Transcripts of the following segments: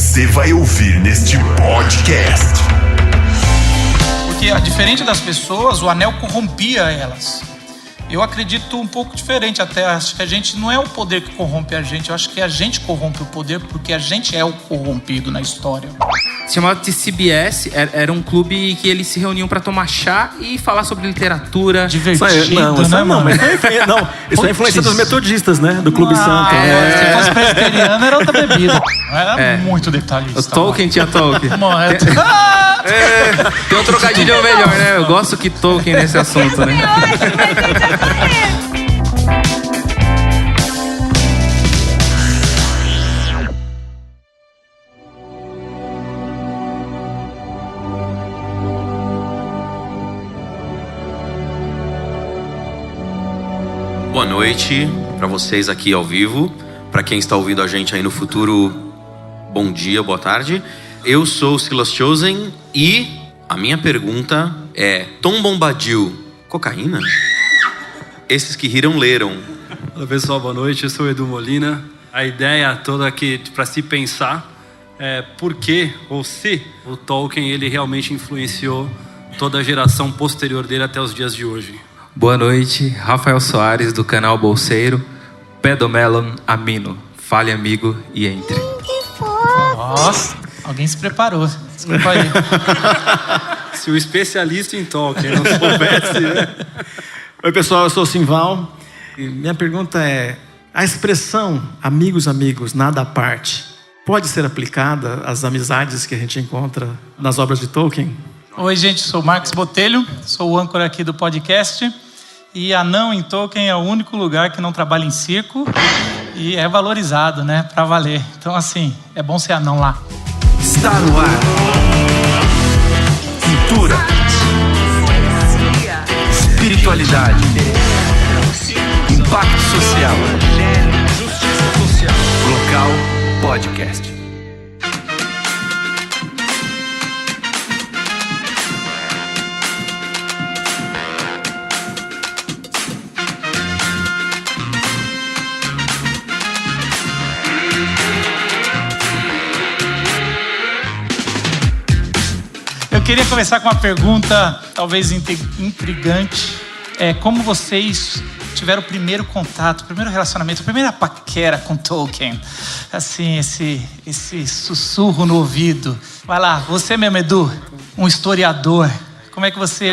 você vai ouvir neste podcast. Porque, diferente das pessoas, o anel corrompia elas. Eu acredito um pouco diferente até. Acho que a gente não é o poder que corrompe a gente. Eu acho que a gente corrompe o poder porque a gente é o corrompido na história. Se chamava TCBS, era um clube que eles se reuniam pra tomar chá e falar sobre literatura. Divertido, Isso é influência dos metodistas, né? Do Clube Santo. Se fosse presbiteriano, era outra bebida. Era muito detalhista. O Tolkien tinha Tolkien. Tem um trocadilho melhor, né? Eu gosto que Tolkien nesse assunto, né? Boa noite para vocês aqui ao vivo. Para quem está ouvindo a gente aí no futuro, bom dia, boa tarde. Eu sou o Silas Chosen e a minha pergunta é: Tom Bombadil, cocaína? Esses que riram, leram. Olá pessoal, boa noite, eu sou o Edu Molina. A ideia toda aqui para se pensar é por que ou se o Tolkien ele realmente influenciou toda a geração posterior dele até os dias de hoje. Boa noite, Rafael Soares do canal Bolseiro. Pedomelon Amino, fale amigo e entre. Nossa, alguém se preparou. Desculpa aí. Se o especialista em Tolkien não soubesse, né? Oi pessoal, eu sou o Simval. E minha pergunta é: a expressão amigos, nada à parte, pode ser aplicada às amizades que a gente encontra nas obras de Tolkien? Oi gente, sou o Marcos Botelho, sou o âncora aqui do podcast. E anão em Tolkien é o único lugar que não trabalha em circo e é valorizado, né? Pra valer. Então assim, é bom ser anão lá. Está no ar. Cultura. Espiritualidade. Impacto social. Justiça social. Local Podcast. Eu queria começar com uma pergunta talvez intrigante. Como vocês tiveram o primeiro contato, o primeiro relacionamento, a primeira paquera com Tolkien? Assim, esse sussurro no ouvido. Vai lá, você mesmo, Edu, um historiador. Como é que você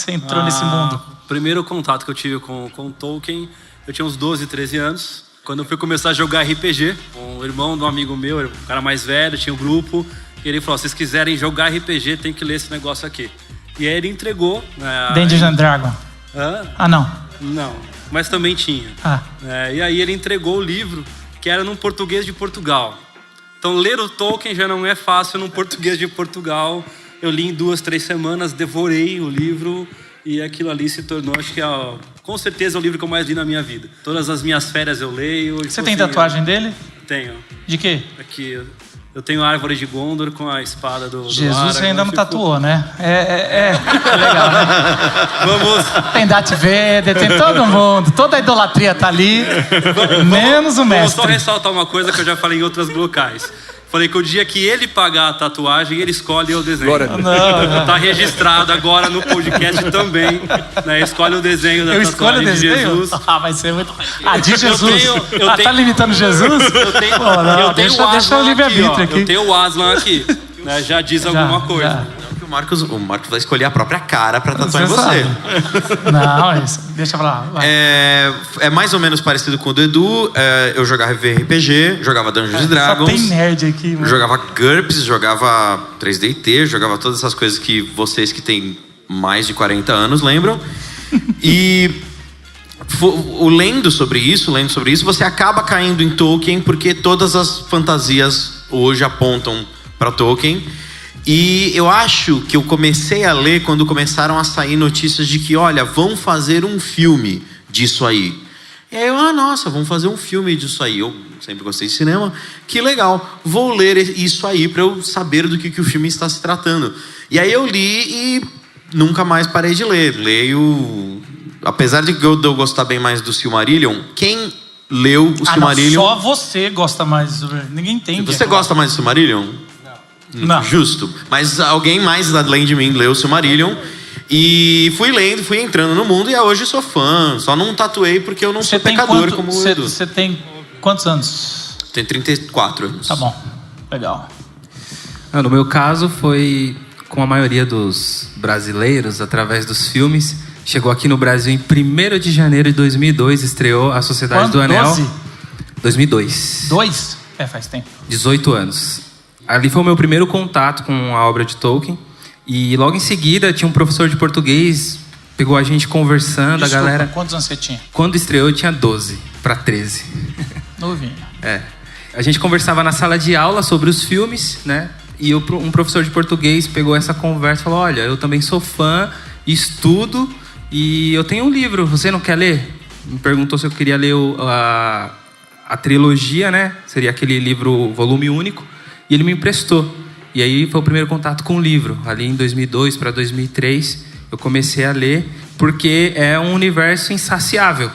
entrou nesse mundo? O primeiro contato que eu tive com Tolkien, eu tinha uns 12, 13 anos. Quando eu fui começar a jogar RPG, o irmão de um amigo meu, o cara mais velho, tinha um grupo. E ele falou: se vocês quiserem jogar RPG, tem que ler esse negócio aqui. E aí ele entregou. Dungeons and Dragons. Ah, não. Não, mas também tinha. E aí ele entregou o livro, que era num português de Portugal. Então ler o Tolkien já não é fácil num português de Portugal. Eu li em 2, 3 semanas, devorei o livro. E aquilo ali se tornou, acho que com certeza, o livro que eu mais li na minha vida. Todas as minhas férias eu leio. Você tem tatuagem dele? Tenho. De quê? Aqui, eu tenho a árvore de Gondor com a espada do Jesus, Aragorn. você ainda não tatuou, né? É legal, né? Vamos. Tem Darth Vader, tem todo mundo. Toda a idolatria tá ali, menos o mestre. Vou só ressaltar uma coisa que eu já falei em outros locais. Falei que o dia que ele pagar a tatuagem, ele escolhe o desenho. Não. Tá registrado agora no podcast também. Né? Escolhe o desenho da tatuagem. Escolho o desenho? De Jesus. Vai ser muito... de Jesus? Eu tenho... Tá limitando Jesus? Deixa o livre-arbítrio aqui. Eu tenho o Aslan aqui. Né? Já diz alguma coisa. O Marcos vai escolher a própria cara pra tatuar em você. Não, isso. Deixa pra lá. É mais ou menos parecido com o do Edu. Eu jogava RPG, jogava Dungeons and Dragons. Só tem nerd aqui, mano. Jogava GURPS, jogava 3DT, jogava todas essas coisas que vocês que têm mais de 40 anos lembram. E lendo sobre isso, você acaba caindo em Tolkien, porque todas as fantasias hoje apontam para Tolkien. E eu acho que eu comecei a ler quando começaram a sair notícias de que, olha, vão fazer um filme disso aí. E aí eu, nossa, vamos fazer um filme disso aí. Eu sempre gostei de cinema. Que legal, vou ler isso aí para eu saber do que o filme está se tratando. E aí eu li e nunca mais parei de ler. Leio... Apesar de eu gostar bem mais do Silmarillion, quem leu o Silmarillion. Não, só você gosta mais. Ninguém entende. Você gosta mais do Silmarillion? Não. Justo. Mas alguém mais além de mim leu o Silmarillion. E fui lendo, fui entrando no mundo e hoje sou fã. Só não tatuei porque eu não sou pecador como o Edu. Você tem quantos anos? Tenho 34 anos. Tá bom, legal. No meu caso foi com a maioria dos brasileiros, através dos filmes. Chegou aqui no Brasil em 1º de janeiro de 2002, estreou A Sociedade do Anel. 12? 2002. 2? Faz tempo. 18 anos. Ali foi o meu primeiro contato com a obra de Tolkien. E logo em seguida tinha um professor de português, pegou a gente conversando, Desculpa, a galera... Quantos anos você tinha? Quando estreou eu tinha 12 para 13. Novinho. A gente conversava na sala de aula sobre os filmes, né? E um professor de português pegou essa conversa e falou: olha, eu também sou fã, estudo e eu tenho um livro, você não quer ler? Me perguntou se eu queria ler a trilogia, né? Seria aquele livro volume único. E ele me emprestou. E aí foi o primeiro contato com o livro. Ali em 2002 para 2003, eu comecei a ler, porque é um universo insaciável.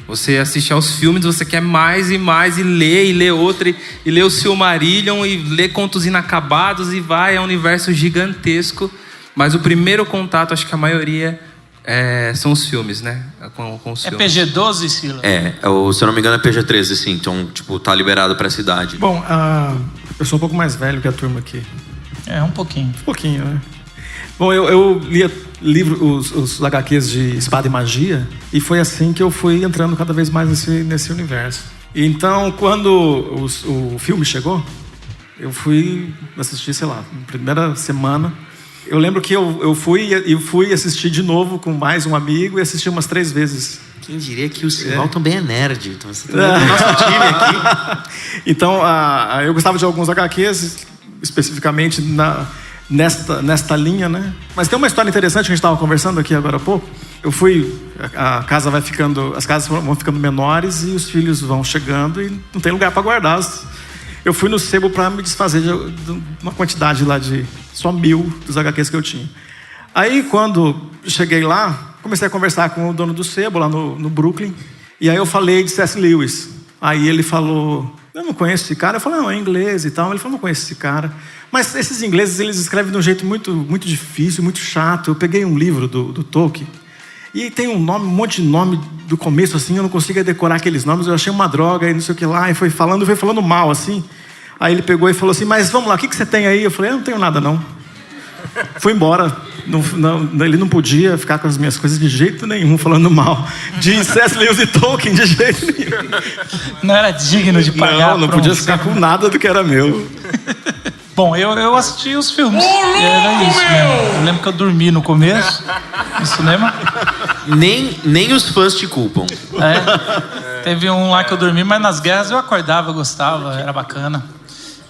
Você assiste aos filmes, você quer mais e mais, e lê outro, e lê o Silmarillion, e lê Contos Inacabados, e vai, é um universo gigantesco. Mas o primeiro contato, acho que a maioria são os filmes, né? Com os filmes. PG-12, Sila? Se eu não me engano é PG-13, sim. Então, tipo, tá liberado pra essa idade. Bom, eu sou um pouco mais velho que a turma aqui. Um pouquinho. Um pouquinho, né? Bom, eu lia os HQs de Espada e Magia, e foi assim que eu fui entrando cada vez mais nesse universo. Então, quando o filme chegou, eu fui assistir, sei lá, na primeira semana. Eu lembro que eu fui assistir de novo com mais um amigo e assisti umas 3 vezes. Quem diria que o Silval também é nerd. Então você também é do nosso time aqui. Então, eu gostava de alguns HQs, especificamente nesta linha, né? Mas tem uma história interessante que a gente estava conversando aqui agora há pouco. As casas vão ficando menores e os filhos vão chegando e não tem lugar para guardar. Eu fui no sebo para me desfazer de uma quantidade lá de só 1000 dos HQs que eu tinha. Aí, quando cheguei lá, comecei a conversar com o dono do sebo lá no Brooklyn. E aí eu falei de C.S. Lewis. Aí ele falou: eu não conheço esse cara. Eu falei: não, é inglês e tal. Ele falou: não conheço esse cara. Mas esses ingleses, eles escrevem de um jeito muito, muito difícil, muito chato. Eu peguei um livro do Tolkien e tem um monte de nome do começo, assim, eu não conseguia decorar aqueles nomes. Eu achei uma droga e não sei o que lá. E foi falando mal, assim. Aí ele pegou e falou assim: mas vamos lá, o que você tem aí? Eu falei: eu não tenho nada, não. Fui embora. Ele não podia ficar com as minhas coisas de jeito nenhum, falando mal de C.S. Lewis e Tolkien de jeito nenhum. Não era digno de pagar. Não podia ficar com nada do que era meu. Bom, eu assisti os filmes. Era isso mesmo. Eu lembro que eu dormi no começo, no cinema. Nem os fãs te culpam. Teve um lá que eu dormi, mas nas guerras eu acordava, eu gostava, era bacana.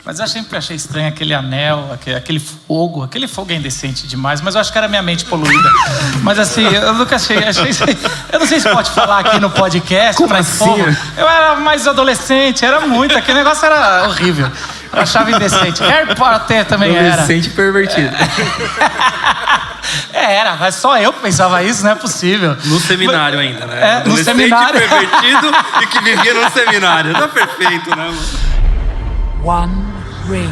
Mas eu sempre achei estranho aquele anel, aquele fogo. Aquele fogo é indecente demais, mas eu acho que era minha mente poluída. Mas assim, eu nunca achei eu não sei se pode falar aqui no podcast. Como assim? Fogo. Eu era mais adolescente, era muito. Aquele negócio era horrível. Eu achava indecente. Harry Potter também era. Adolescente pervertido. Era, mas só eu pensava isso, não é possível. No seminário ainda, né? No seminário. Pervertido e que vivia no seminário. Tá perfeito, né, mano? One ring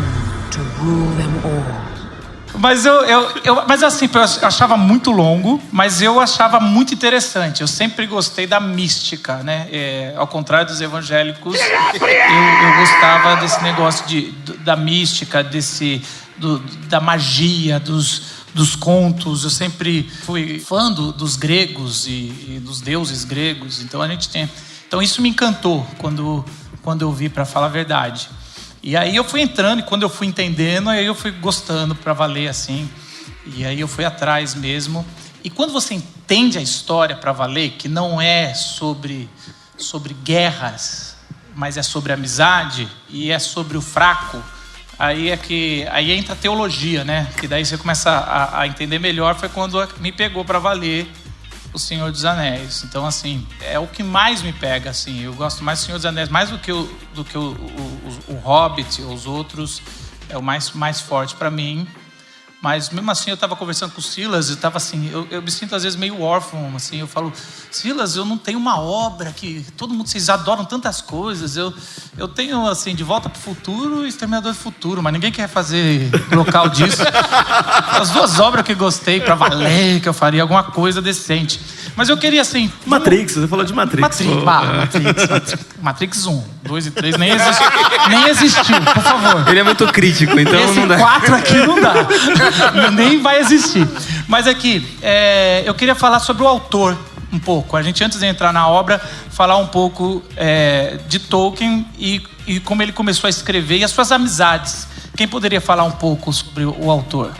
to rule them all. Mas assim, eu achava muito longo, mas eu achava muito interessante. Eu sempre gostei da mística, né? Ao contrário dos evangélicos, eu gostava desse negócio da mística, da magia, dos contos. Eu sempre fui fã dos gregos e dos deuses gregos. Então isso me encantou quando eu vi, para falar a verdade. E aí eu fui entrando, e quando eu fui entendendo, aí eu fui gostando para valer, assim. E aí eu fui atrás mesmo. E quando você entende a história para valer, que não é sobre guerras, mas é sobre amizade, e é sobre o fraco, aí entra a teologia, né? Que daí você começa a entender melhor. Foi quando me pegou para valer O Senhor dos Anéis. Então, assim, é o que mais me pega, assim. Eu gosto mais do Senhor dos Anéis, mais do que o Hobbit ou os outros. É o mais forte para mim. Mas mesmo assim eu estava conversando com o Silas, eu estava assim, eu me sinto às vezes meio órfão, assim, eu falo, Silas, eu não tenho uma obra que todo mundo, vocês adoram tantas coisas, eu tenho assim, De Volta para o Futuro e Exterminador do Futuro, mas ninguém quer fazer local disso. As duas obras que eu gostei para valer, que eu faria alguma coisa decente. Mas eu queria assim... Matrix, você falou de Matrix. Matrix 1, 2 e 3 nem existiu, por favor. Ele é muito crítico, então Esse não dá. 4 aqui não dá. Nem vai existir. Mas aqui, eu queria falar sobre o autor um pouco. A gente, antes de entrar na obra, falar um pouco de Tolkien e como ele começou a escrever e as suas amizades. Quem poderia falar um pouco sobre o autor?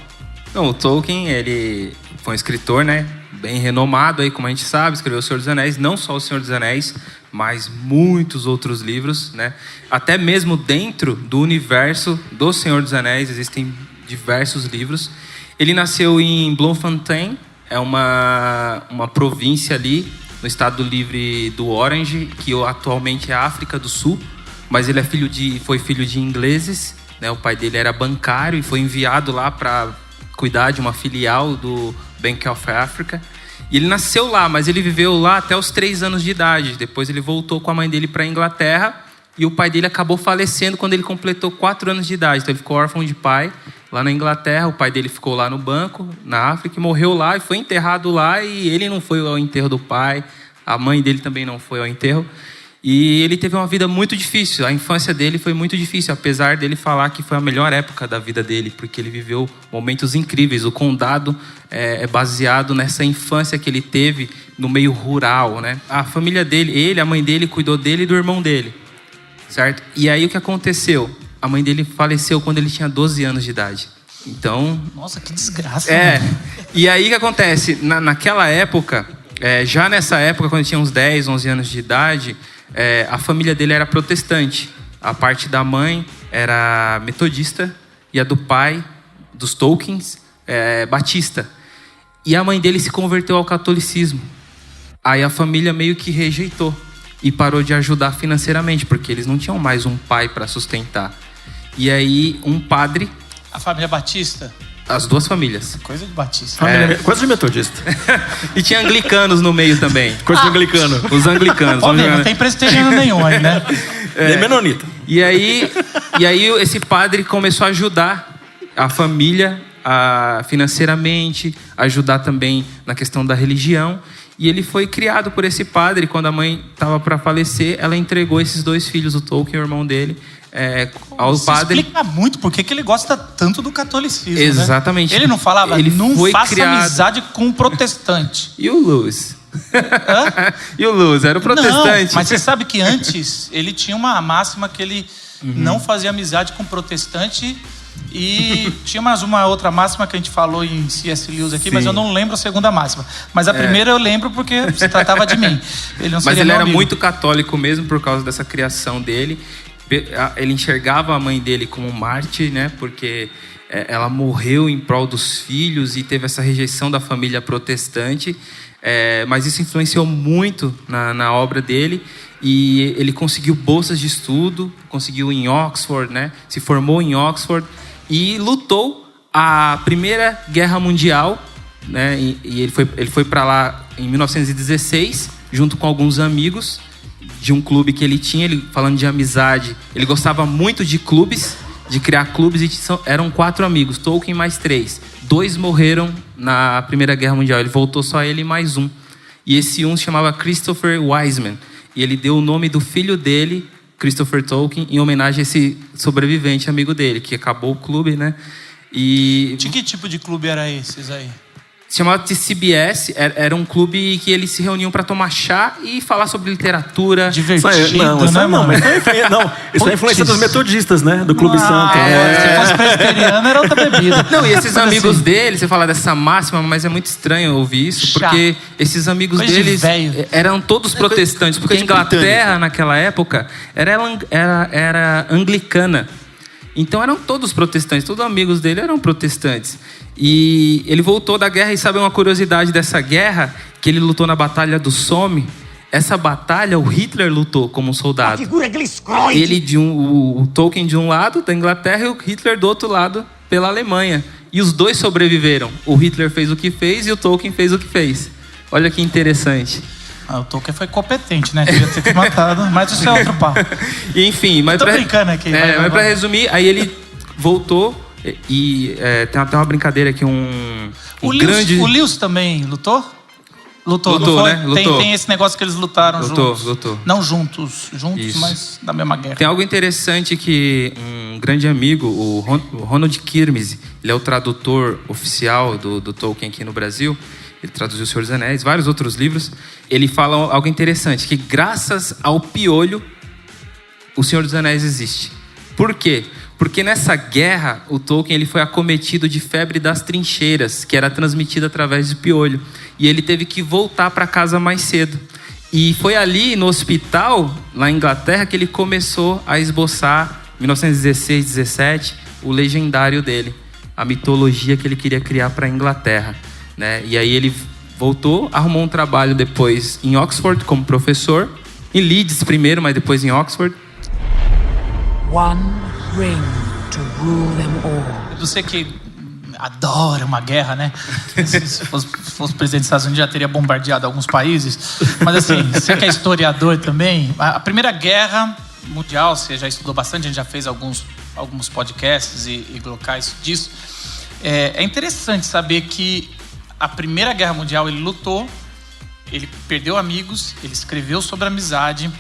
Não, o Tolkien, ele foi um escritor, né? Bem renomado aí, como a gente sabe, escreveu O Senhor dos Anéis, não só O Senhor dos Anéis, mas muitos outros livros, né? Até mesmo dentro do universo do Senhor dos Anéis existem diversos livros. Ele nasceu em Bloemfontein, é uma província ali no estado livre do Orange, que atualmente é a África do Sul, mas ele foi filho de ingleses, né? O pai dele era bancário e foi enviado lá para cuidar de uma filial do Bank of Africa. E ele nasceu lá, mas ele viveu lá até os 3 anos de idade. Depois ele voltou com a mãe dele para a Inglaterra e o pai dele acabou falecendo quando ele completou 4 anos de idade. Então ele ficou órfão de pai lá na Inglaterra. O pai dele ficou lá no banco, na África, e morreu lá e foi enterrado lá. E ele não foi ao enterro do pai, a mãe dele também não foi ao enterro. E ele teve uma vida muito difícil. A infância dele foi muito difícil, apesar dele falar que foi a melhor época da vida dele, porque ele viveu momentos incríveis. O condado é baseado nessa infância que ele teve no meio rural, né? A família dele, a mãe dele, cuidou dele e do irmão dele, certo? E aí o que aconteceu? A mãe dele faleceu quando ele tinha 12 anos de idade. Então... Nossa, que desgraça. E aí o que acontece? Naquela época, já nessa época, quando ele tinha uns 10, 11 anos de idade... a família dele era protestante. A parte da mãe era metodista e a do pai, dos Tolkiens, batista. E a mãe dele se converteu ao catolicismo. Aí a família meio que rejeitou e parou de ajudar financeiramente, porque eles não tinham mais um pai para sustentar. E aí um padre... A família batista? As duas famílias. Coisa de batista. Coisa de metodista. E tinha anglicanos no meio também. Coisa de anglicano. Os anglicanos. Não tem presbiteriano nenhum aí, né? Nem menonita. E aí esse padre começou a ajudar a família financeiramente, ajudar também na questão da religião. E ele foi criado por esse padre. Quando a mãe estava para falecer, ela entregou esses 2 filhos, o Tolkien e o irmão dele, ao padre. Explica muito por que ele gosta tanto do catolicismo. Exatamente. Né? Ele não falava, não faça amizade com um protestante. E o Lewis? E o Lewis era o protestante. Não, mas você sabe que antes ele tinha uma máxima que ele não fazia amizade com protestante. E tinha mais uma outra máxima que a gente falou em C.S. Lewis aqui, mas eu não lembro a segunda máxima. Mas a primeira eu lembro porque se tratava de mim. Mas ele era muito católico mesmo por causa dessa criação dele. Ele enxergava a mãe dele como um mártir, né? Porque ela morreu em prol dos filhos e teve essa rejeição da família protestante. Mas isso influenciou muito na obra dele. E ele conseguiu bolsas de estudo, conseguiu em Oxford, né? Se formou em Oxford e lutou a Primeira Guerra Mundial, né? E ele foi para lá em 1916, junto com alguns amigos de um clube que ele tinha. Ele, falando de amizade, ele gostava muito de clubes, de criar clubes, e eram 4 amigos, Tolkien mais 3. 2 morreram na Primeira Guerra Mundial, ele voltou só ele mais um. E esse um se chamava Christopher Wiseman. E ele deu o nome do filho dele, Christopher Tolkien, em homenagem a esse sobrevivente amigo dele, que acabou o clube, né? E... De que tipo de clube era esses aí? Se chamava TCBS, era um clube que eles se reuniam para tomar chá e falar sobre literatura. Divertido, Isso é influência dos metodistas, né? Do Clube Santo. Se fosse presbiteriano, era outra bebida. Não, e esses amigos dele, você fala dessa máxima, mas é muito estranho ouvir isso, porque esses amigos deles eram todos protestantes, porque a Inglaterra, naquela época, era anglicana. Então eram todos protestantes, todos amigos dele eram protestantes. E ele voltou da guerra, e sabe uma curiosidade dessa guerra? Que ele lutou na Batalha do Somme. Essa batalha, o Hitler lutou como um soldado. Ele o Tolkien de um lado, da Inglaterra, e o Hitler do outro lado, pela Alemanha. E os dois sobreviveram. O Hitler fez o que fez e o Tolkien fez o que fez. Olha que interessante. O Tolkien foi competente, né? Devia ter matado, mas isso é outro papo. Enfim, mas tô brincando aqui. Mas pra resumir, aí ele voltou e tem até uma brincadeira aqui, o Lewis também lutou? Lutou, né? Lutou. Tem esse negócio que eles lutaram juntos. Lutou. Não juntos, Isso. mas da mesma guerra. Tem algo interessante que um grande amigo, o Ronald Kirmes, ele é o tradutor oficial do Tolkien aqui no Brasil. Ele traduziu O Senhor dos Anéis, vários outros livros. Ele fala algo interessante, que graças ao piolho, O Senhor dos Anéis existe. Por quê? Porque nessa guerra, o Tolkien ele foi acometido de febre das trincheiras, que era transmitida através de piolho. E ele teve que voltar para casa mais cedo. E foi ali, no hospital, lá em Inglaterra, que ele começou a esboçar, em 1916, 17, o legendário dele. A mitologia que ele queria criar para a Inglaterra. Né? E aí ele voltou, arrumou um trabalho depois em Oxford como professor. Em Leeds primeiro, mas depois em Oxford. One ring to rule them all. Você que adora uma guerra, né? Se fosse presidente dos Estados Unidos já teria bombardeado alguns países. Mas assim, você que é historiador também, a Primeira Guerra Mundial, você já estudou bastante, a gente já fez alguns podcasts e locais disso. É interessante saber que a Primeira Guerra Mundial ele lutou, ele perdeu amigos, ele escreveu sobre amizade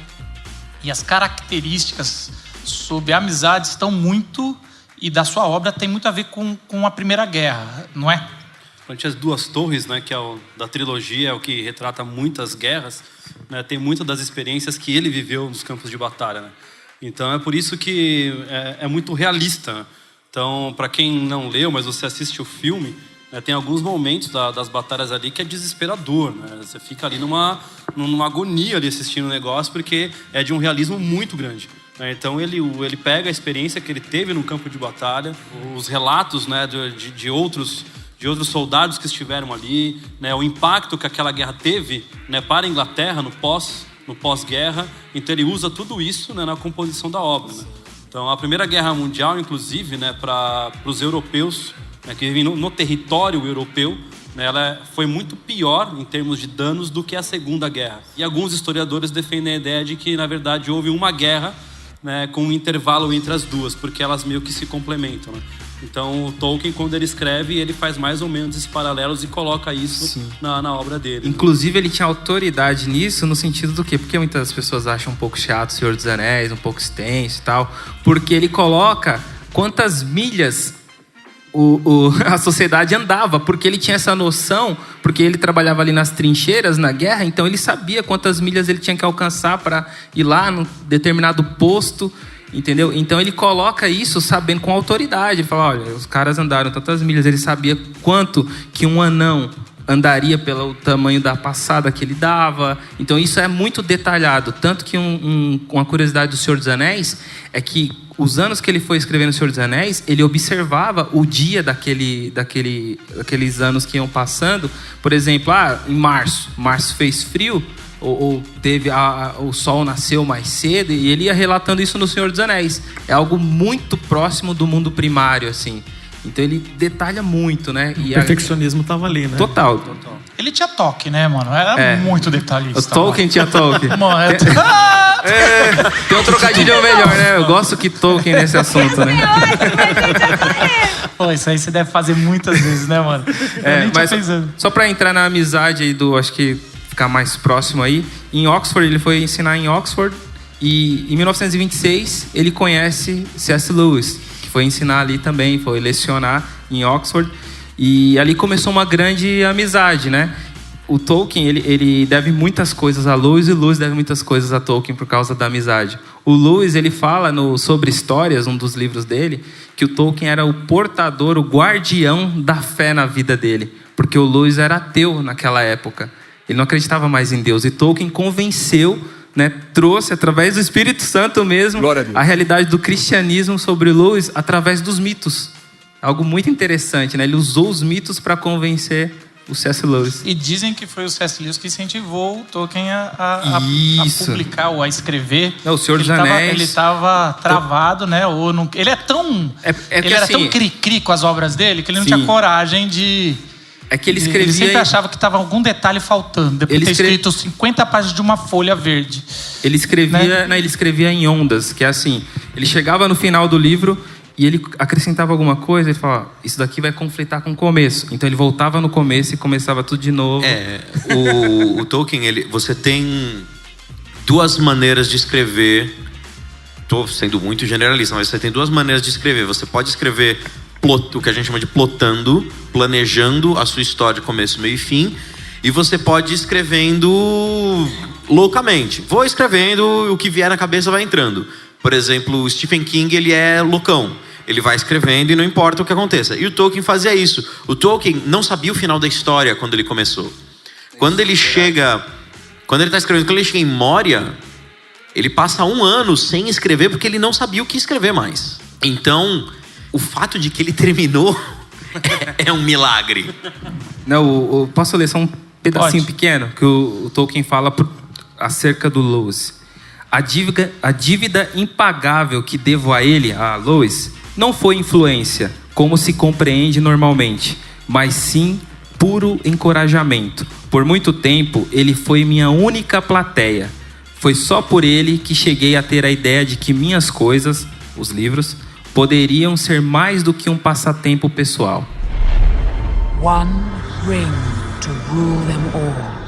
e as características sobre a amizade estão muito, e da sua obra tem muito a ver com a Primeira Guerra, não é? As Duas Torres, né, que é da trilogia, é o que retrata muitas guerras, né, tem muitas das experiências que ele viveu nos campos de batalha. Né? Então é por isso que é muito realista. Né? Então, para quem não leu, mas você assiste o filme, né, tem alguns momentos das batalhas ali que é desesperador. Né? Você fica ali numa agonia ali assistindo o negócio, porque é de um realismo muito grande. Né? Então ele pega a experiência que ele teve no campo de batalha, os relatos, né, de outros soldados que estiveram ali, né, o impacto que aquela guerra teve, né, para a Inglaterra no pós-guerra. Então ele usa tudo isso, né, na composição da obra. Né? Então a Primeira Guerra Mundial, inclusive, né, para os europeus, né, que vivem no território europeu, né, ela foi muito pior em termos de danos do que a Segunda Guerra. E alguns historiadores defendem a ideia de que, na verdade, houve uma guerra, né, com um intervalo entre as duas, porque elas meio que se complementam. Né? Então, o Tolkien, quando ele escreve, ele faz mais ou menos esses paralelos e coloca isso na obra dele. Inclusive, ele tinha autoridade nisso no sentido do quê? Porque muitas pessoas acham um pouco chato o Senhor dos Anéis, um pouco extenso e tal, porque ele coloca quantas milhas a sociedade andava, porque ele tinha essa noção, porque ele trabalhava ali nas trincheiras, na guerra, então ele sabia quantas milhas ele tinha que alcançar para ir lá num determinado posto, entendeu? Então ele coloca isso sabendo com autoridade. Ele fala, olha, os caras andaram tantas milhas, ele sabia quanto que um anão andaria pelo tamanho da passada que ele dava. Então isso é muito detalhado. Tanto que uma curiosidade do Senhor dos Anéis é que os anos que ele foi escrevendo O Senhor dos Anéis, ele observava o dia daqueles anos que iam passando. Por exemplo, em março fez frio, ou teve o sol nasceu mais cedo, e ele ia relatando isso no Senhor dos Anéis. É algo muito próximo do mundo primário, assim. Então ele detalha muito, né? O perfeccionismo estava ali, né? Total. Ele tinha toque, né, mano? Era muito detalhista. O Tolkien tinha toque. Mano, tem um trocadilho melhor, né? Eu gosto que Tolkien nesse assunto, né? Pô, isso aí você deve fazer muitas vezes, né, mano? Mas só pra entrar na amizade aí acho que ficar mais próximo aí, em Oxford, ele foi ensinar em Oxford, e em 1926 ele conhece C.S. Lewis, que foi ensinar ali também, foi lecionar em Oxford, e ali começou uma grande amizade, né? O Tolkien, ele deve muitas coisas a Lewis, e Lewis deve muitas coisas a Tolkien por causa da amizade. O Lewis, ele fala sobre histórias, um dos livros dele, que o Tolkien era o portador, o guardião da fé na vida dele, porque o Lewis era ateu naquela época. Ele não acreditava mais em Deus, e Tolkien convenceu, né, trouxe através do Espírito Santo mesmo a realidade do cristianismo sobre Lewis através dos mitos. Algo muito interessante, né? Ele usou os mitos para convencer o C.S. Lewis. E dizem que foi o C.S. Lewis que incentivou o Tolkien a publicar ou a escrever. Não, o Senhor dos Anéis. Ele estava travado, né? Ou não, ele é tão... ele era tão cri-cri com as obras dele que ele não tinha coragem de... É que ele escrevia... Ele sempre achava que estava algum detalhe faltando. Depois de ter escrito 50 páginas de uma folha verde. Ele escrevia, né? Ele escrevia em ondas, que é assim... Ele chegava no final do livro... E ele acrescentava alguma coisa, ele falava, isso daqui vai conflitar com o começo. Então ele voltava no começo e começava tudo de novo. O Tolkien, você tem duas maneiras de escrever. Estou sendo muito generalista, mas você tem duas maneiras de escrever. Você pode escrever o que a gente chama de plotando, planejando a sua história de começo, meio e fim. E você pode ir escrevendo loucamente. Vou escrevendo, o que vier na cabeça vai entrando. Por exemplo, o Stephen King, ele é loucão. Ele vai escrevendo e não importa o que aconteça. E o Tolkien fazia isso. O Tolkien não sabia o final da história quando ele começou. Quando ele está escrevendo, quando ele chega em Moria, ele passa 1 ano sem escrever porque ele não sabia o que escrever mais. Então, o fato de que ele terminou é um milagre. Não, posso ler só um pedacinho pequeno que o Tolkien fala acerca do Lewis. A dívida impagável que devo a ele, a Lewis, não foi influência, como se compreende normalmente, mas sim puro encorajamento. Por muito tempo, ele foi minha única plateia. Foi só por ele que cheguei a ter a ideia de que minhas coisas, os livros, poderiam ser mais do que um passatempo pessoal. One ring to rule them all.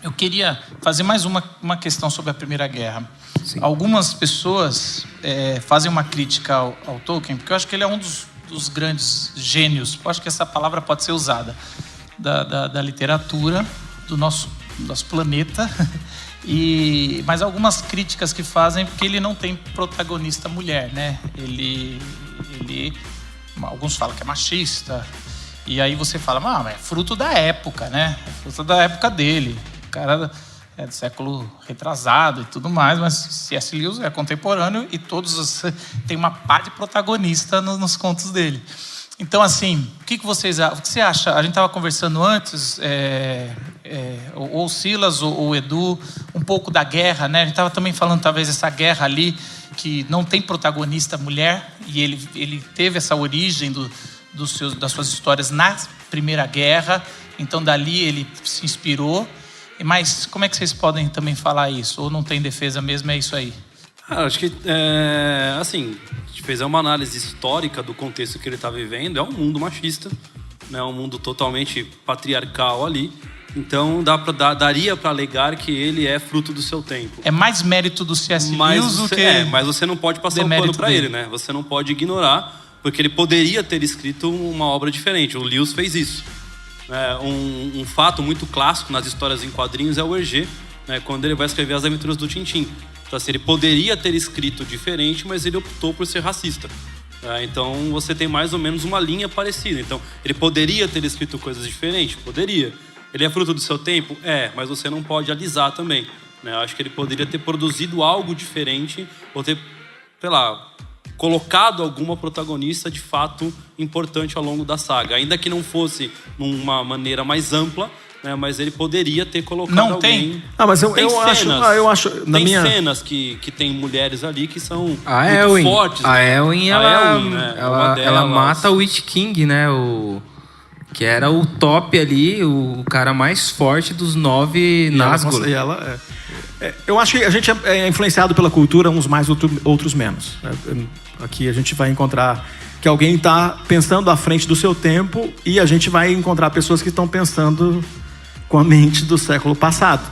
Eu queria fazer mais uma questão sobre a Primeira Guerra. Sim. Algumas pessoas fazem uma crítica ao Tolkien, porque eu acho que ele é um dos grandes gênios, eu acho que essa palavra pode ser usada, da literatura, do nosso planeta. Mas algumas críticas que fazem porque ele não tem protagonista mulher, né? Alguns falam que é machista. E aí você fala, é fruto da época, né? É fruto da época dele. O cara é do século retrasado e tudo mais, mas C.S. Lewis é contemporâneo e tem uma par de protagonista nos contos dele. Então, assim, o que você acha? A gente estava conversando antes, ou o Silas ou o Edu, um pouco da guerra, né? A gente estava também falando, talvez, essa guerra ali, que não tem protagonista mulher, e ele teve essa origem das suas histórias na Primeira Guerra, então dali ele se inspirou. Mas como é que vocês podem também falar isso? Ou não tem defesa mesmo, é isso aí? Acho que, assim, a gente fez uma análise histórica do contexto que ele está vivendo. É um mundo machista, né? Um mundo totalmente patriarcal ali. Então daria para alegar que ele é fruto do seu tempo. É mais mérito do C.S. Lewis do que... mas você não pode passar o pano para ele, né? Você não pode ignorar, porque ele poderia ter escrito uma obra diferente. O Lewis fez isso. Um fato muito clássico nas histórias em quadrinhos é o Hergé, né, quando ele vai escrever as aventuras do Tintin. Então, assim, ele poderia ter escrito diferente, mas ele optou por ser racista. Então você tem mais ou menos uma linha parecida. Então ele poderia ter escrito coisas diferentes? Poderia. Ele é fruto do seu tempo? Mas você não pode alisar também, né? Eu acho que ele poderia ter produzido algo diferente ou ter, sei lá, colocado alguma protagonista de fato importante ao longo da saga, ainda que não fosse numa maneira mais ampla, né, mas ele poderia ter colocado alguém. Mas eu acho tem cenas que tem mulheres ali que são muito fortes. A Elwyn, né? ela mata o Witch King, né? Que era o top ali, o cara mais forte dos 9 Nazgûl. Eu acho que a gente é influenciado pela cultura, uns mais, outros menos. Aqui a gente vai encontrar que alguém está pensando à frente do seu tempo e a gente vai encontrar pessoas que estão pensando com a mente do século passado.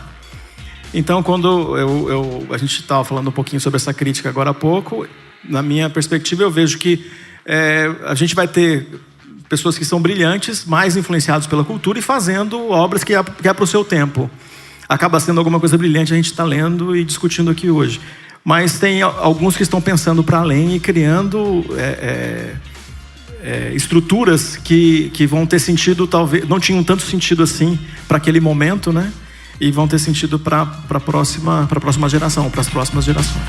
Então, quando a gente estava falando um pouquinho sobre essa crítica agora há pouco, na minha perspectiva eu vejo que a gente vai ter pessoas que são brilhantes, mais influenciados pela cultura e fazendo obras que é para o seu tempo. Acaba sendo alguma coisa brilhante, a gente está lendo e discutindo aqui hoje. Mas tem alguns que estão pensando para além e criando estruturas que vão ter sentido, talvez não tinham tanto sentido assim para aquele momento, né? E vão ter sentido para a próxima geração, para as próximas gerações.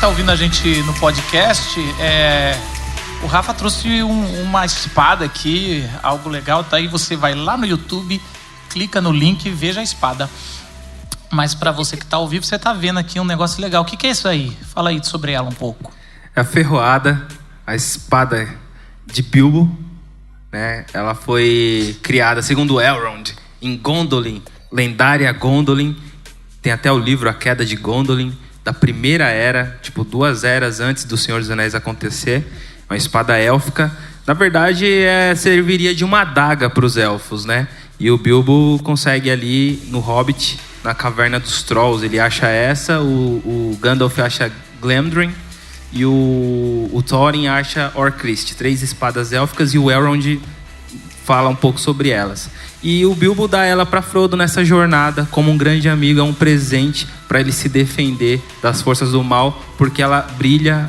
tá ouvindo a gente no podcast, o Rafa trouxe uma espada aqui, algo legal. Tá aí, você vai lá no YouTube, clica no link e veja a espada. Mas para você que tá ao vivo, você tá vendo aqui um negócio legal. O que é isso aí? Fala aí sobre ela um pouco. É a ferroada, a espada de Bilbo, né? Ela foi criada, segundo Elrond, em Gondolin, lendária Gondolin. Tem até o livro A Queda de Gondolin, da primeira era, tipo 2 eras antes do Senhor dos Anéis acontecer. Uma espada élfica. Na verdade, serviria de uma adaga para os elfos, né? E o Bilbo consegue ali no Hobbit, na Caverna dos Trolls, ele acha essa, o Gandalf acha Glamdring e o Thorin acha Orcrist, 3 espadas élficas, e o Elrond fala um pouco sobre elas. E o Bilbo dá ela para Frodo nessa jornada como um grande amigo, é um presente para ele se defender das forças do mal, porque ela brilha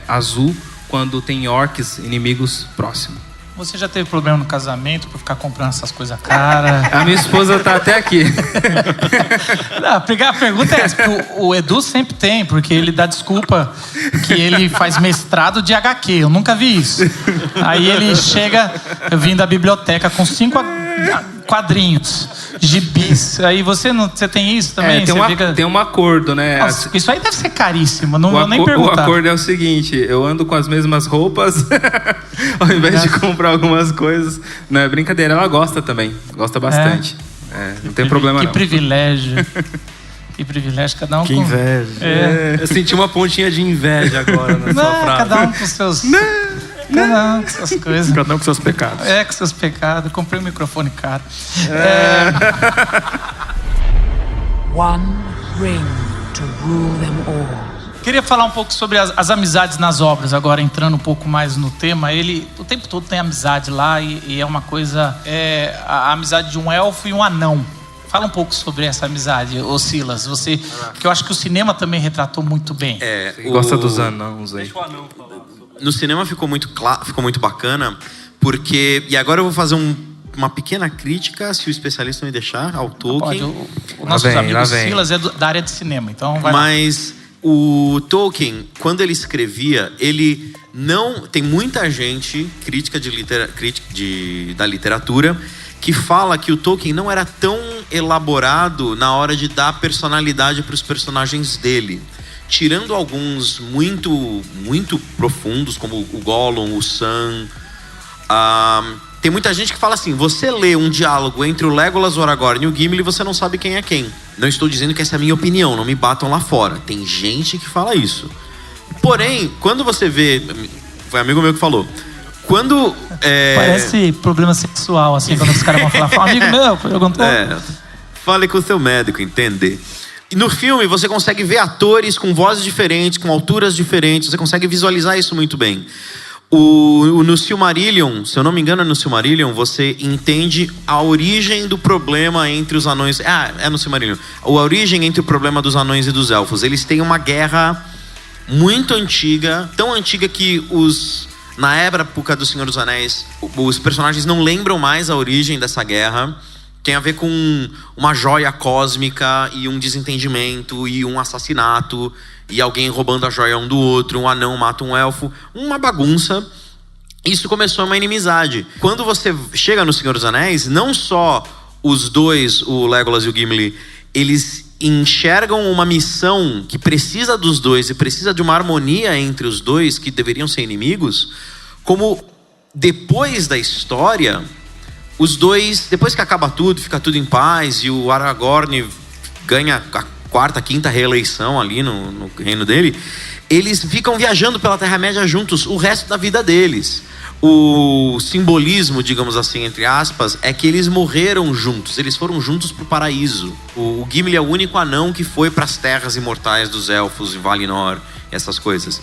azul quando tem orcs, inimigos próximos. Você já teve problema no casamento por ficar comprando essas coisas caras? A minha esposa tá até aqui. Não, a pergunta é essa. O Edu sempre tem, porque ele dá desculpa que ele faz mestrado de HQ. Eu nunca vi isso. Aí ele chega, eu vim da biblioteca com 5 quadrinhos, gibis. Aí você tem isso também? Tem um acordo, né? Nossa, isso aí deve ser caríssimo, não vou nem perguntar. O acordo é o seguinte, eu ando com as mesmas roupas ao invés de comprar algumas coisas. Não é brincadeira, ela gosta também, gosta bastante. Não tem problema não. Que privilégio. Que privilégio, cada um que inveja. Eu senti uma pontinha de inveja agora na sua frase. Cada um com seus... Cada um com suas coisas. Cada um com seus pecados. Com seus pecados. Comprei um microfone caro. One ring to rule them all. Queria falar um pouco sobre as amizades nas obras, agora entrando um pouco mais no tema. Ele o tempo todo tem amizade lá e é uma coisa... a amizade de um elfo e um anão. Fala um pouco sobre essa amizade, ô Silas. Você, que eu acho que o cinema também retratou muito bem. Você gosta dos anãos aí. Deixa o anão falar. No cinema ficou muito bacana, porque... E agora eu vou fazer uma pequena crítica, se o especialista me deixar, ao Tolkien. O nosso amigo Silas é da área de cinema, então vai Mas o Tolkien, quando ele escrevia, ele não... Tem muita gente, crítica da literatura, que fala que o Tolkien não era tão elaborado na hora de dar personalidade para os personagens dele. Tirando alguns muito, muito profundos, como o Gollum, o Sam. Tem muita gente que fala assim, você lê um diálogo entre o Legolas, o Aragorn e o Gimli e você não sabe quem é quem. Não estou dizendo que essa é a minha opinião, não me batam lá fora. Tem gente que fala isso. Porém, quando você vê... Foi um amigo meu que falou. Quando... Parece problema sexual, assim, quando os caras vão falar. Fala, amigo meu, perguntou. Fale com o seu médico, entender. E no filme você consegue ver atores com vozes diferentes, com alturas diferentes, você consegue visualizar isso muito bem. No Silmarillion, se eu não me engano no Silmarillion, você entende a origem do problema entre os anões... é no Silmarillion. A origem entre o problema dos anões e dos elfos. Eles têm uma guerra muito antiga, tão antiga que na época do Senhor dos Anéis, os personagens não lembram mais a origem dessa guerra. Tem a ver com uma joia cósmica e um desentendimento e um assassinato e alguém roubando a joia um do outro, um anão mata um elfo, uma bagunça. Isso começou uma inimizade. Quando você chega no Senhor dos Anéis, não só os dois, o Legolas e o Gimli, eles enxergam uma missão que precisa dos dois e precisa de uma harmonia entre os dois, que deveriam ser inimigos, como depois da história... Os dois, depois que acaba tudo, fica tudo em paz e o Aragorn ganha a 4ª, 5ª reeleição ali no reino dele, eles ficam viajando pela Terra-média juntos o resto da vida deles. O simbolismo, digamos assim, entre aspas, é que eles morreram juntos, eles foram juntos pro paraíso. O Gimli é o único anão que foi para as terras imortais dos elfos, em Valinor, essas coisas.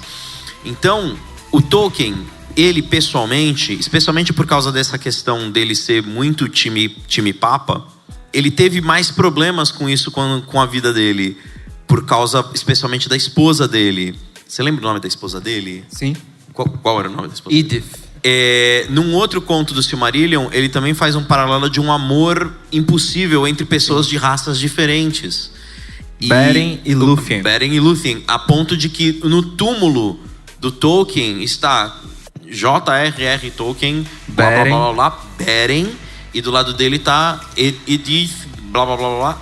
Então, o Tolkien... Ele pessoalmente, especialmente por causa dessa questão dele ser muito time papa, ele teve mais problemas com isso com a vida dele, por causa especialmente da esposa dele. Você lembra o nome da esposa dele? Sim. Qual era o nome da esposa Edith. dele? Num outro conto do Silmarillion, ele também faz um paralelo de um amor impossível entre pessoas de raças diferentes. Beren e Lúthien. Beren e Lúthien, a ponto de que no túmulo do Tolkien está J.R.R. Tolkien, blá, blá, blá, blá, blá, Beren, e do lado dele tá Edith, blá, blá, blá, blá,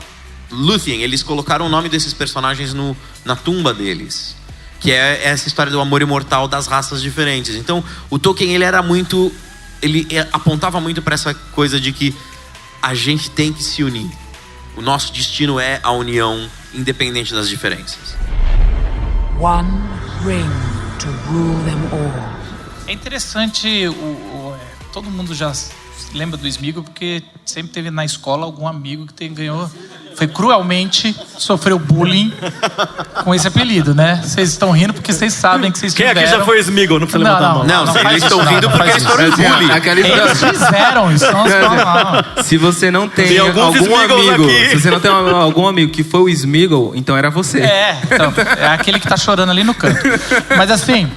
Lúthien. Eles colocaram o nome desses personagens na tumba deles, que é essa história do amor imortal das raças diferentes. Então, o Tolkien, ele apontava muito para essa coisa de que a gente tem que se unir. O nosso destino é a união, independente das diferenças. One ring to rule them all. É interessante, todo mundo já lembra do Sméagol porque sempre teve na escola algum amigo que ganhou, foi cruelmente, sofreu bullying com esse apelido, né? Vocês estão rindo porque vocês sabem que vocês Quem tiveram... aqui já foi Sméagol? Não precisa levantar a mão. Não, faz eles isso, estão rindo porque eles foram bullying. Eles fizeram isso, não Se você não tem, Tem alguns algum Sméagols amigo, aqui. se você não tem algum amigo que foi o Sméagol, então era você. então, é aquele que tá chorando ali no canto. Mas assim,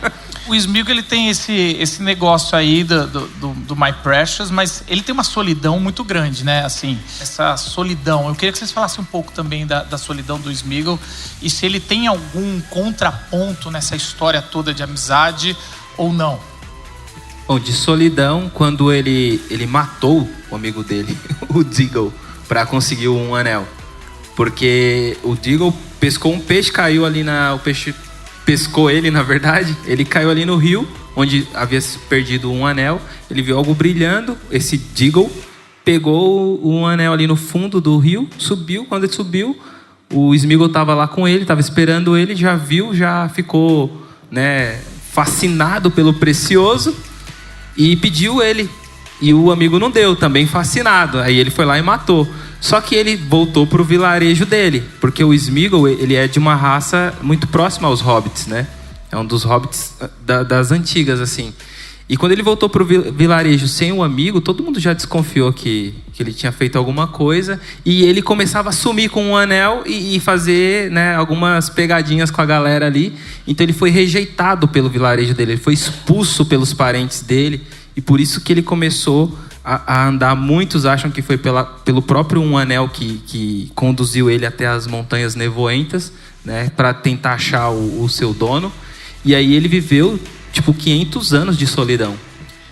o Sméagol, ele tem esse negócio aí do My Precious, mas ele tem uma solidão muito grande, né? Assim, essa solidão. Eu queria que vocês falassem um pouco também da solidão do Sméagol e se ele tem algum contraponto nessa história toda de amizade ou não. Bom, de solidão, quando ele matou o amigo dele, o Deagle, para conseguir um anel. Porque o Deagle pescou um peixe, caiu ali o peixe pescou ele, na verdade. Ele caiu ali no rio, onde havia se perdido um anel. Ele viu algo brilhando. Esse Deagle pegou um anel ali no fundo do rio, subiu. Quando ele subiu, o Sméagol estava lá com ele, estava esperando ele, já viu, já ficou, né, fascinado pelo precioso e pediu ele. E o amigo não deu, também fascinado. Aí ele foi lá e matou. Só que ele voltou pro vilarejo dele, porque o Sméagol, ele é de uma raça muito próxima aos hobbits, né? É um dos hobbits das antigas, assim. E quando ele voltou pro vilarejo sem o amigo, todo mundo já desconfiou que ele tinha feito alguma coisa. E ele começava a sumir com um anel e fazer, né, algumas pegadinhas com a galera ali. Então ele foi rejeitado pelo vilarejo dele, ele foi expulso pelos parentes dele. E por isso que ele começou a andar. Muitos acham que foi pelo próprio um anel que conduziu ele até as montanhas nevoentas, né, para tentar achar o seu dono. E aí ele viveu, tipo, 500 anos de solidão.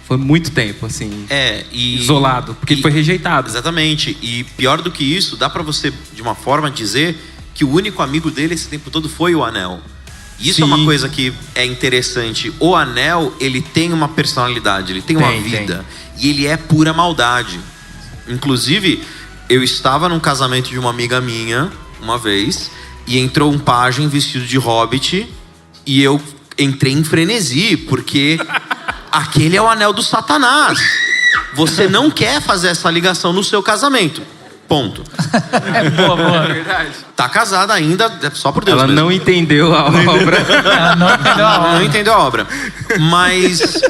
Foi muito tempo, assim, isolado, porque ele foi rejeitado. Exatamente. E pior do que isso, dá pra você, de uma forma, dizer que o único amigo dele esse tempo todo foi o anel. Isso Sim. é uma coisa que é interessante. O anel, ele tem uma personalidade, ele tem uma vida. E ele é pura maldade. Inclusive, eu estava num casamento de uma amiga minha, uma vez, e entrou um pajem vestido de hobbit, e eu entrei em frenesi, porque aquele é o anel do Satanás. Você não quer fazer essa ligação no seu casamento. Ponto. Boa. É verdade. Tá casada ainda, só por Deus Ela mesmo. não entendeu a obra. Ela não entendeu a obra. Não entendeu a obra. Mas...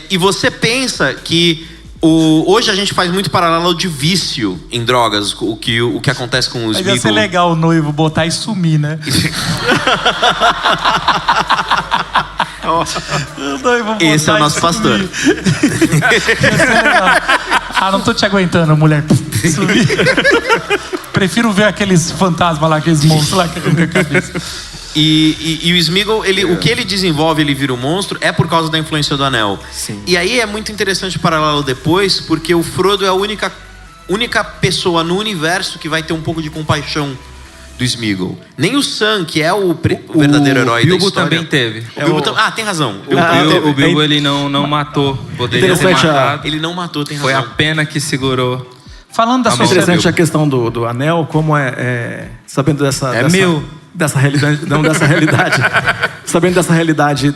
e você pensa que... Hoje a gente faz muito paralelo de vício em drogas, o que acontece com os Mas ia ser legal o noivo botar e sumir, né? Esse é o nosso pastor. Não tô te aguentando, mulher. Sumir. Prefiro ver aqueles fantasmas lá, aqueles monstros lá que eu minha cabeça. E o Sméagol, o que ele desenvolve, ele vira um monstro, é por causa da influência do anel. Sim. E aí é muito interessante o paralelo depois, porque o Frodo é a única pessoa no universo que vai ter um pouco de compaixão do Sméagol. Nem o Sam, que é o verdadeiro herói da história. O Bilbo também teve. Tem razão. O Bilbo, ele não matou. Poderia ter matado. Ele não matou, tem Foi razão. a pena que segurou. Falando da sociedade... Interessante a questão do anel, como sabendo dessa realidade, não dessa realidade, sabendo dessa realidade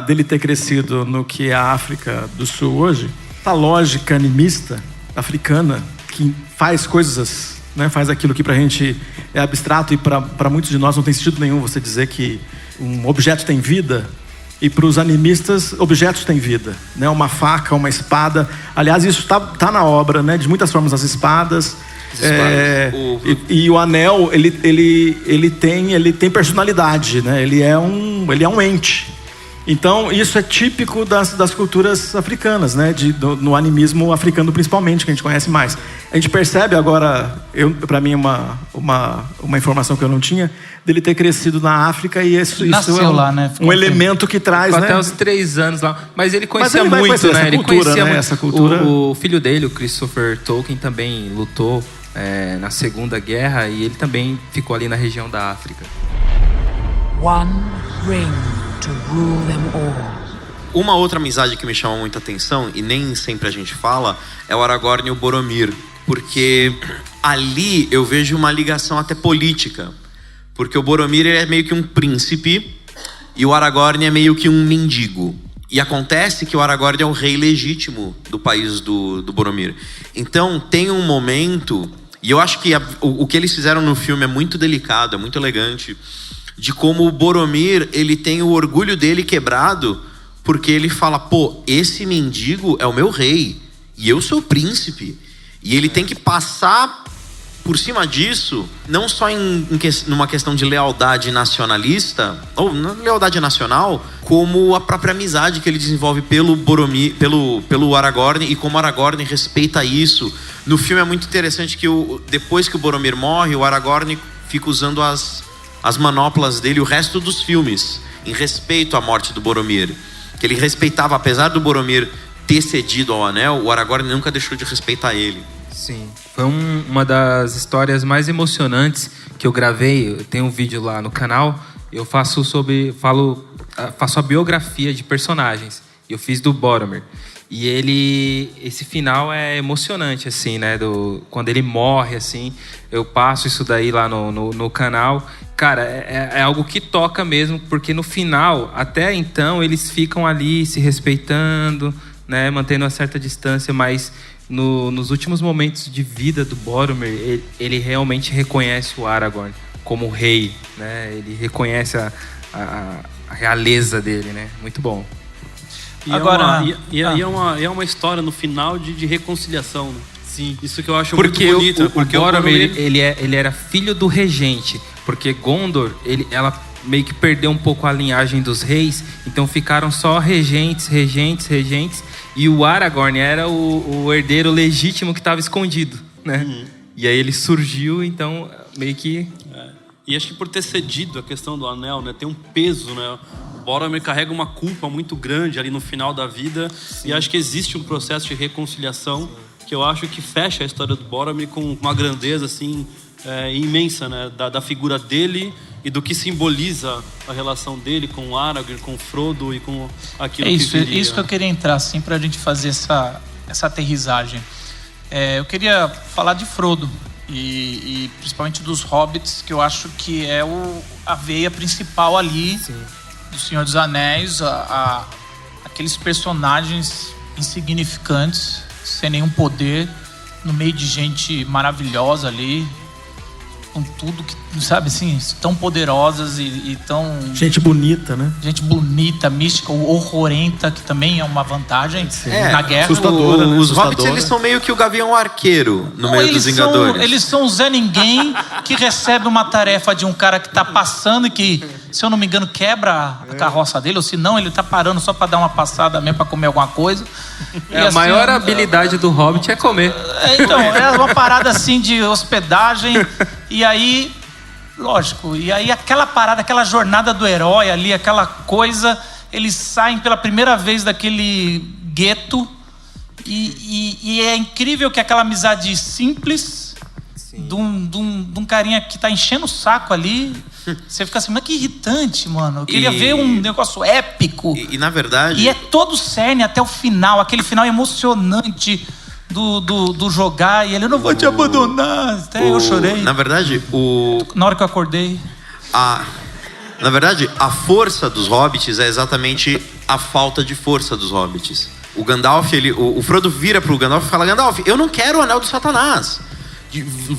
dele ter crescido no que é a África do Sul hoje, a lógica animista africana que faz coisas, né, faz aquilo que pra gente é abstrato e pra muitos de nós não tem sentido nenhum você dizer que um objeto tem vida. E para os animistas, objetos têm vida, né? Uma faca, uma espada. Aliás, isso tá na obra, né? De muitas formas, as espadas. E o anel, ele tem personalidade, né? Ele é um ente. Então, isso é típico das culturas africanas, né? No animismo africano, principalmente, que a gente conhece mais. A gente percebe agora, para mim, uma informação que eu não tinha, dele ter crescido na África e isso é lá, né? um elemento que traz, Ficou né? até os 3 anos lá. Mas ele conhecia vai muito, conhecer né? essa cultura, né? Essa cultura. O filho dele, o Christopher Tolkien, também lutou na Segunda Guerra e ele também ficou ali na região da África. One ring to rule them all. Uma outra amizade que me chama muita atenção, e nem sempre a gente fala, é o Aragorn e o Boromir. Porque ali eu vejo uma ligação até política. Porque o Boromir é meio que um príncipe e o Aragorn é meio que um mendigo. E acontece que o Aragorn é o rei legítimo do país do Boromir. Então tem um momento, e eu acho que o que eles fizeram no filme é muito delicado, é muito elegante, de como o Boromir, ele tem o orgulho dele quebrado, porque ele fala, pô, esse mendigo é o meu rei, e eu sou o príncipe. E ele tem que passar por cima disso, não só numa questão de lealdade nacionalista, ou lealdade nacional, como a própria amizade que ele desenvolve pelo Boromir, pelo Aragorn, e como o Aragorn respeita isso. No filme é muito interessante que depois que o Boromir morre, o Aragorn fica usando as manoplas dele o resto dos filmes, em respeito à morte do Boromir. Que ele respeitava, apesar do Boromir ter cedido ao anel, o Aragorn nunca deixou de respeitar ele. Sim, foi uma das histórias mais emocionantes que eu gravei. Eu tenho um vídeo lá no canal. Eu faço a biografia de personagens. Eu fiz do Boromir. E esse final é emocionante, assim, né? Quando ele morre, assim, eu passo isso daí lá no canal. Cara, é algo que toca mesmo, porque no final, até então, eles ficam ali se respeitando, né? Mantendo uma certa distância, mas nos últimos momentos de vida do Boromir, ele realmente reconhece o Aragorn como rei, né? Ele reconhece a realeza dele, né? Muito bom. E agora é uma história no final de reconciliação, né? Sim. Isso que eu acho porque muito bonito. Porque o Boromir, ele era filho do regente, porque Gondor, ela meio que perdeu um pouco a linhagem dos reis, então ficaram só regentes, e o Aragorn era o herdeiro legítimo que estava escondido, né? Uhum. E aí ele surgiu, então meio que... E acho que por ter cedido a questão do anel, né, tem um peso, né? O Boromir carrega uma culpa muito grande ali no final da vida. Sim. E acho que existe um processo de reconciliação. Sim. Que eu acho que fecha a história do Boromir com uma grandeza assim imensa, né? Da figura dele e do que simboliza a relação dele com o Aragorn, com o Frodo e com aquilo que viria. É isso que eu queria entrar, assim, pra gente fazer essa aterrissagem. Eu queria falar de Frodo e principalmente dos Hobbits, que eu acho que é a veia principal ali. Sim. Do Senhor dos Anéis, aqueles personagens insignificantes, sem nenhum poder, no meio de gente maravilhosa ali, com tudo que, sabe assim, tão poderosas e tão... Gente bonita, né? Gente bonita, mística, horrorenta, que também é uma vantagem na guerra. Assustadora, né? Os Hobbits, eles são meio que o Gavião Arqueiro no meio dos Vingadores. Eles são o Zé Ninguém que recebe uma tarefa de um cara que tá passando e que, se eu não me engano, quebra a carroça dele, ou se não, ele tá parando só pra dar uma passada mesmo, pra comer alguma coisa. A maior habilidade do Hobbit é comer. Então, é uma parada assim de hospedagem. E aí, lógico, aquela parada, aquela jornada do herói ali, aquela coisa, eles saem pela primeira vez daquele gueto e é incrível que aquela amizade simples de um carinha que tá enchendo o saco ali, você fica assim, mas que irritante, mano. Eu queria ver um negócio épico. E na verdade... E é todo cerne até o final, aquele final emocionante do jogar, e ele, eu não vou te abandonar. Até eu chorei. Na verdade, na hora que eu acordei. Na verdade, a força dos hobbits é exatamente a falta de força dos hobbits. O Gandalf, o Frodo vira pro Gandalf e fala: Gandalf, eu não quero o anel do Satanás.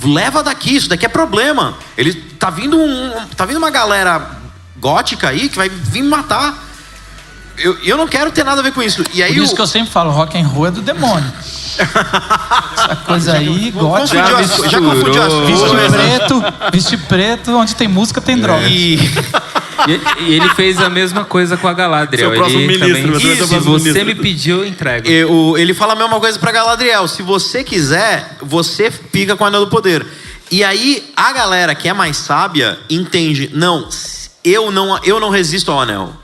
Leva daqui, isso daqui é problema. Ele tá vindo uma galera gótica aí que vai vir me matar. Eu não quero ter nada a ver com isso. E aí por isso que eu sempre falo, rock and roll é do demônio. Essa coisa aí, gótica. Já confundiu as Veste preto, onde tem música tem droga. E ele fez a mesma coisa com a Galadriel. Seu próximo Ele ministro, também, você vai ser o se próximo você ministro. me pediu, eu entrego. Ele fala a mesma coisa pra Galadriel. Se você quiser, você fica com o Anel do Poder. E aí, a galera que é mais sábia entende. Não, eu não resisto ao anel.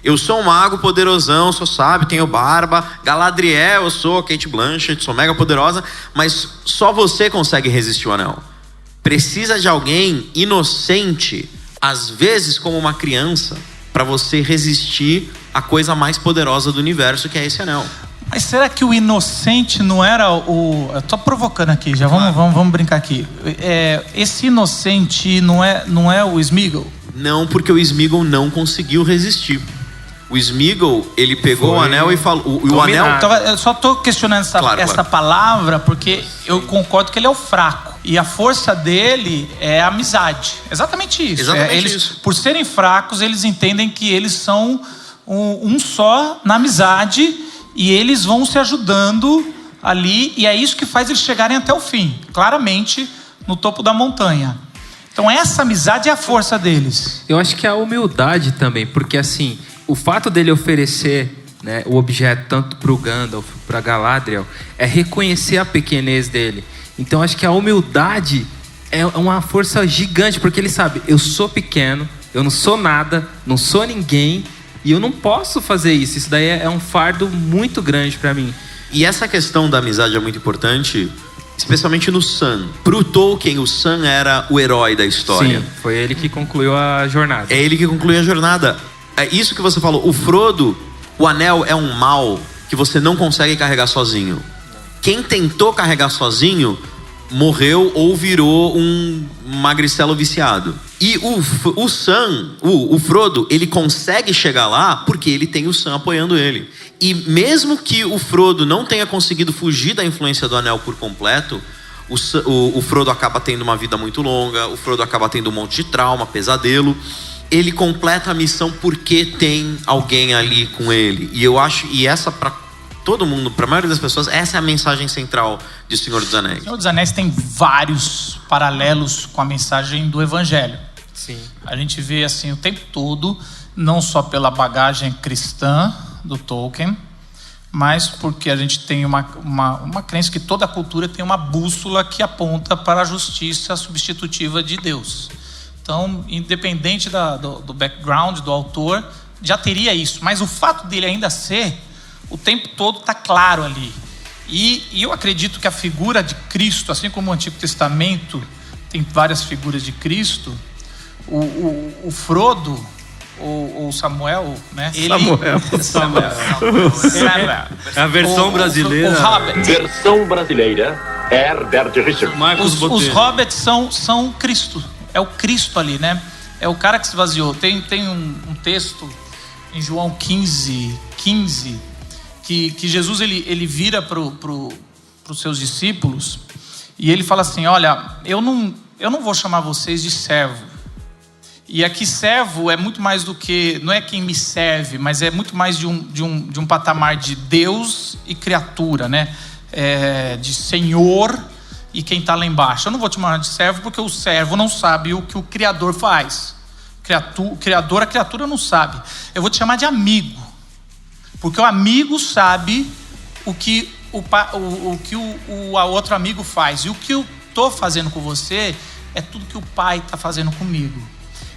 Eu sou um mago poderosão, sou sábio, tenho barba. Galadriel, eu sou Kate Blanchett, sou mega poderosa. Mas só você consegue resistir ao anel. Precisa de alguém inocente, às vezes como uma criança, para você resistir à coisa mais poderosa do universo, que é esse anel. Mas será que o inocente não era o... Eu tô provocando aqui, já vamos brincar aqui. Esse inocente não é o Sméagol? Não, porque o Sméagol não conseguiu resistir. O Sméagol, ele pegou o anel e falou... O anel... Então, eu só tô questionando essa palavra porque eu concordo que ele é o fraco. E a força dele é a amizade. Exatamente isso. Exatamente isso. Por serem fracos, eles entendem que eles são um só na amizade e eles vão se ajudando ali. E é isso que faz eles chegarem até o fim. Claramente, no topo da montanha. Então essa amizade é a força deles. Eu acho que é a humildade também. Porque assim, o fato dele oferecer, né, o objeto tanto para o Gandalf, para Galadriel, é reconhecer a pequenez dele. Então acho que a humildade é uma força gigante, porque ele sabe, eu sou pequeno, eu não sou nada, não sou ninguém, e eu não posso fazer isso. Isso daí é um fardo muito grande para mim. E essa questão da amizade é muito importante, especialmente no Sam. Pro Tolkien, o Sam era o herói da história. Sim, foi ele que concluiu a jornada. É ele que concluiu a jornada. É isso que você falou. O Frodo, o anel é um mal que você não consegue carregar sozinho. Quem tentou carregar sozinho morreu ou virou um magricelo viciado. E o Sam, o Frodo, ele consegue chegar lá porque ele tem o Sam apoiando ele. E mesmo que o Frodo não tenha conseguido fugir da influência do anel por completo, o Frodo acaba tendo uma vida muito longa, o Frodo acaba tendo um monte de trauma, pesadelo. Ele completa a missão porque tem alguém ali com ele. E eu acho, e essa para todo mundo, para a maioria das pessoas, essa é a mensagem central de Senhor dos Anéis. O Senhor dos Anéis tem vários paralelos com a mensagem do Evangelho. Sim. A gente vê assim o tempo todo, não só pela bagagem cristã do Tolkien, mas porque a gente tem uma crença que toda cultura tem uma bússola que aponta para a justiça substitutiva de Deus. Então, independente do background do autor, já teria isso. Mas o fato dele ainda ser, o tempo todo está claro ali. E eu acredito que a figura de Cristo, assim como o Antigo Testamento tem várias figuras de Cristo, o Frodo, o Samuel, né? Samuel. É a versão brasileira. O Hobbit. Versão brasileira, Herbert Richard. Os Hobbits são Cristo. É o Cristo ali, né? É o cara que se esvaziou. Tem um texto em João 15, que Jesus ele vira para os seus discípulos e ele fala assim: olha, eu não vou chamar vocês de servo. E aqui servo é muito mais do que, não é quem me serve, mas é muito mais de um patamar de Deus e criatura, né? De Senhor e quem está lá embaixo. Eu não vou te chamar de servo porque o servo não sabe o que o Criador faz. A criatura não sabe. Eu vou te chamar de amigo, porque o amigo sabe o que o outro amigo faz. E o que eu estou fazendo com você é tudo que o Pai está fazendo comigo.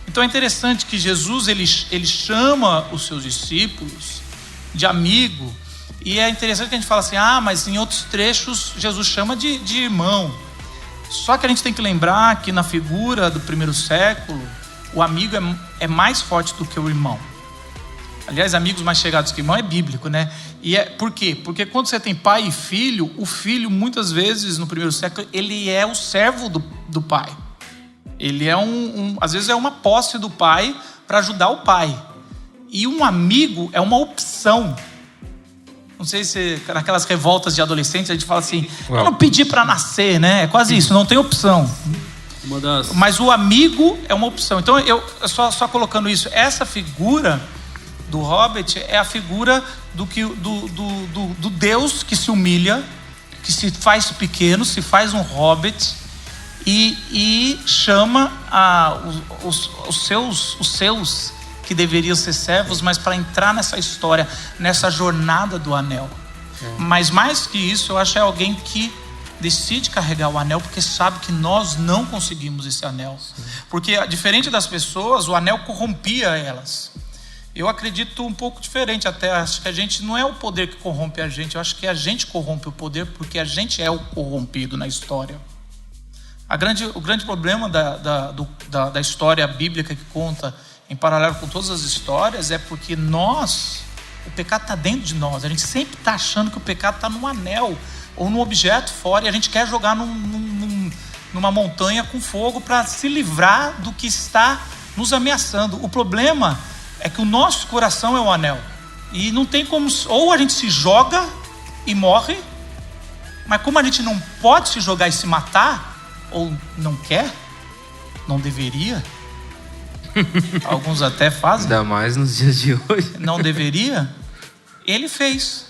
Então é interessante que Jesus ele chama os seus discípulos de amigo. E é interessante que a gente fala assim: mas em outros trechos Jesus chama de irmão. Só que a gente tem que lembrar que na figura do primeiro século, o amigo é mais forte do que o irmão. Aliás, amigos mais chegados que irmão é bíblico, né? E por quê? Porque quando você tem pai e filho, o filho muitas vezes no primeiro século ele é o servo do pai. Ele é às vezes é uma posse do pai para ajudar o pai. E um amigo é uma opção. Não sei se naquelas revoltas de adolescentes a gente fala assim: eu não pedi para nascer, né? É quase isso, não tem opção. Mas o amigo é uma opção. Então eu só colocando isso, essa figura do Hobbit é a figura do Deus que se humilha, que se faz pequeno, se faz um hobbit e chama os seus que deveriam ser servos, mas para entrar nessa história, nessa jornada do anel. Mas mais que isso, eu acho que é alguém que decide carregar o anel porque sabe que nós não conseguimos esse anel. Porque, diferente das pessoas, o anel corrompia elas. Eu acredito um pouco diferente até. Acho que a gente não é o poder que corrompe a gente. Eu acho que a gente corrompe o poder porque a gente é o corrompido na história. O grande problema da história bíblica que conta em paralelo com todas as histórias é porque o pecado está dentro de nós. A gente sempre está achando que o pecado está num anel ou num objeto fora, e a gente quer jogar numa montanha com fogo para se livrar do que está nos ameaçando. O problema é que o nosso coração é o anel, e não tem como, ou a gente se joga e morre, mas como a gente não pode se jogar e se matar, ou não quer, não deveria, alguns até fazem, ainda mais nos dias de hoje, não deveria, ele fez.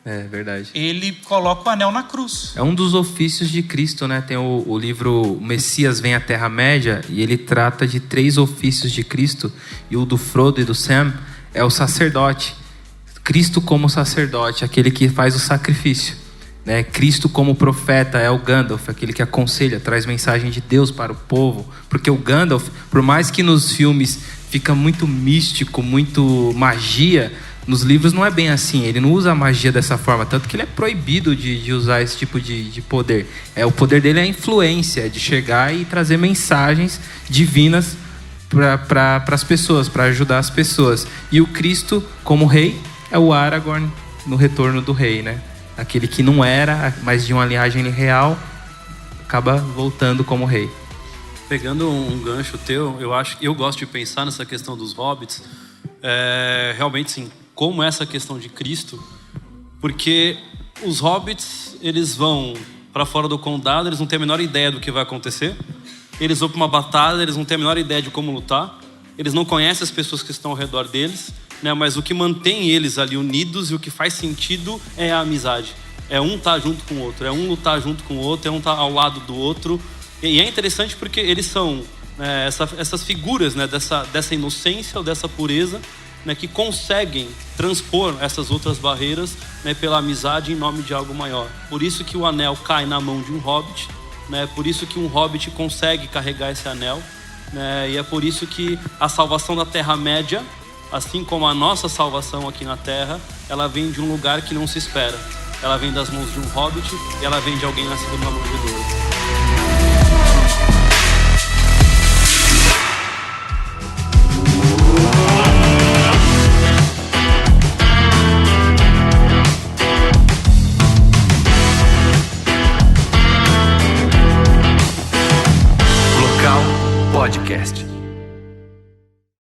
É verdade. Ele coloca o anel na cruz. É um dos ofícios de Cristo, né? Tem o livro Messias Vem à Terra-média, e ele trata de 3 ofícios de Cristo, e o do Frodo e do Sam é o sacerdote. Cristo como sacerdote, aquele que faz o sacrifício, né? Cristo como profeta é o Gandalf, aquele que aconselha, traz mensagem de Deus para o povo. Porque o Gandalf, por mais que nos filmes fica muito místico, muito magia, nos livros não é bem assim. Ele não usa a magia dessa forma, tanto que ele é proibido de usar esse tipo de poder. O poder dele é a influência, de chegar e trazer mensagens divinas para as pessoas, para ajudar as pessoas. E o Cristo como rei é o Aragorn no Retorno do Rei, né? Aquele que não era, mas de uma linhagem real, acaba voltando como rei. Pegando um gancho teu, eu gosto de pensar nessa questão dos hobbits, realmente sim, como essa questão de Cristo, porque os hobbits, eles vão para fora do condado, eles não têm a menor ideia do que vai acontecer, eles vão para uma batalha, eles não têm a menor ideia de como lutar, eles não conhecem as pessoas que estão ao redor deles, né? Mas o que mantém eles ali unidos e o que faz sentido é a amizade. É um estar junto com o outro, é um lutar junto com o outro, é um estar ao lado do outro. E é interessante porque eles são essas figuras, né, dessa inocência ou dessa pureza, né, que conseguem transpor essas outras barreiras, né, pela amizade em nome de algo maior. Por isso que o anel cai na mão de um hobbit, né, por isso que um hobbit consegue carregar esse anel, né, e é por isso que a salvação da Terra-média, assim como a nossa salvação aqui na Terra, ela vem de um lugar que não se espera. Ela vem das mãos de um hobbit e ela vem de alguém nascido na mão de Deus.